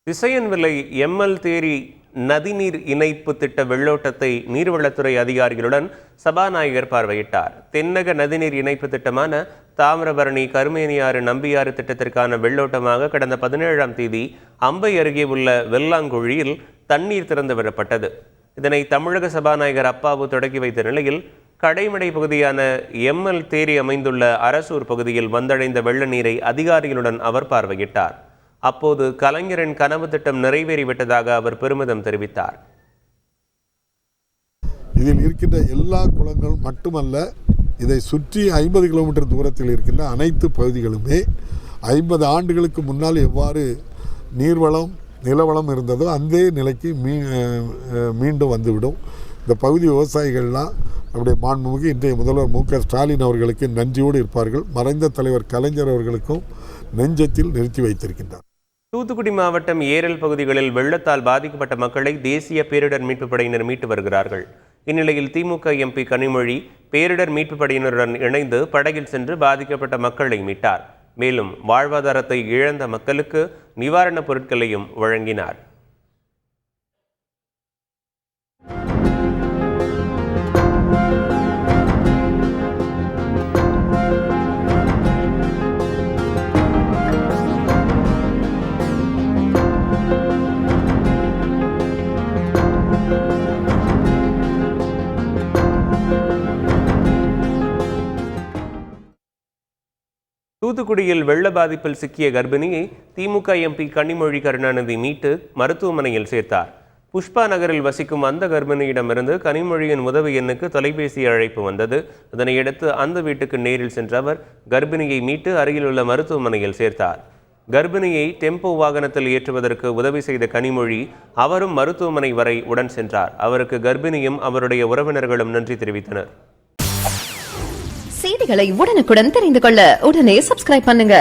Thisayanvilai ML தேரி நதிநீர் இணைப்பு திட்ட வெள்ளோட்டத்தை நீர்வளத்துறை அதிகாரிகளுடன் சபாநாயகர் பார்வையிட்டார். தென்னக நதிநீர் இணைப்பு திட்டமான தாமிரபரணி கருமேனியாறு நம்பியாறு திட்டத்திற்கான வெள்ளோட்டமாக கடந்த 17ஆம் தேதி அம்பை அருகே உள்ள வெள்ளாங்குழியில் தண்ணீர் திறந்து விடப்பட்டது. இதனை தமிழக சபாநாயகர் அப்பாவு தொடங்கி வைத்த நிலையில் கடைமடை பகுதியான எம்எல் தேரி அமைந்துள்ள அரசூர் பகுதியில் வந்தடைந்த வெள்ள நீரை அதிகாரிகளுடன் அவர் பார்வையிட்டார். அப்போது கலைஞரின் கனவு திட்டம் நிறைவேறிவிட்டதாக அவர் பெருமிதம் தெரிவித்தார். இதில் இருக்கின்ற எல்லா குளங்கள் மட்டுமல்ல, இதை சுற்றி 50 கிலோமீட்டர் தூரத்தில் இருக்கின்ற அனைத்து பகுதிகளுமே 50 ஆண்டுகளுக்கு முன்னால் எவ்வாறு நீர்வளம் நிலவளம் இருந்ததோ அந்த நிலைக்கு மீண்டும் வந்துவிடும். இந்த பகுதி விவசாயிகள்லாம் நம்முடைய மாண்புமிகு இன்றைய முதல்வர் மு.க. ஸ்டாலின் அவர்களுக்கு நன்றியோடு இருப்பார்கள். மறைந்த தலைவர் கலைஞர் அவர்களுக்கும் நெஞ்சத்தில் நிறுத்தி வைத்திருக்கின்றார். தூத்துக்குடி மாவட்டம் ஏரல் பகுதிகளில் வெள்ளத்தால் பாதிக்கப்பட்ட மக்களை தேசிய பேரிடர் மீட்புப் படையினர் மீட்டு வருகிறார்கள். இந்நிலையில் திமுக எம்பி கனிமொழி பேரிடர் மீட்புப் படையினருடன் இணைந்து படகில் சென்று பாதிக்கப்பட்ட மக்களை மீட்டார். மேலும் வாழ்வாதாரத்தை இழந்த மக்களுக்கு நிவாரணப் பொருட்களையும் வழங்கினார். தூத்துக்குடியில் வெள்ள பாதிப்பில் சிக்கிய கர்ப்பிணியை திமுக எம்பி கனிமொழி கருணாநிதி மீட்டு மருத்துவமனையில் சேர்த்தார். புஷ்பா நகரில் வசிக்கும் அந்த கர்ப்பிணியிடமிருந்து கனிமொழியின் உதவி எண்ணுக்கு தொலைபேசி அழைப்பு வந்தது. இதனையடுத்து அந்த வீட்டுக்கு நேரில் சென்ற அவர் கர்ப்பிணியை மீட்டு அருகில் உள்ள மருத்துவமனையில் சேர்த்தார். கர்ப்பிணியை டெம்போ வாகனத்தில் ஏற்றுவதற்கு உதவி செய்த கனிமொழி அவரும் மருத்துவமனை வரை உடன் சென்றார். அவருக்கு கர்ப்பிணியும் அவருடைய உறவினர்களும் நன்றி தெரிவித்தனர். செய்திகளை உடனுக்குடன் தெரிந்து கொள்ள உடனே சப்ஸ்கிரைப் பண்ணுங்க.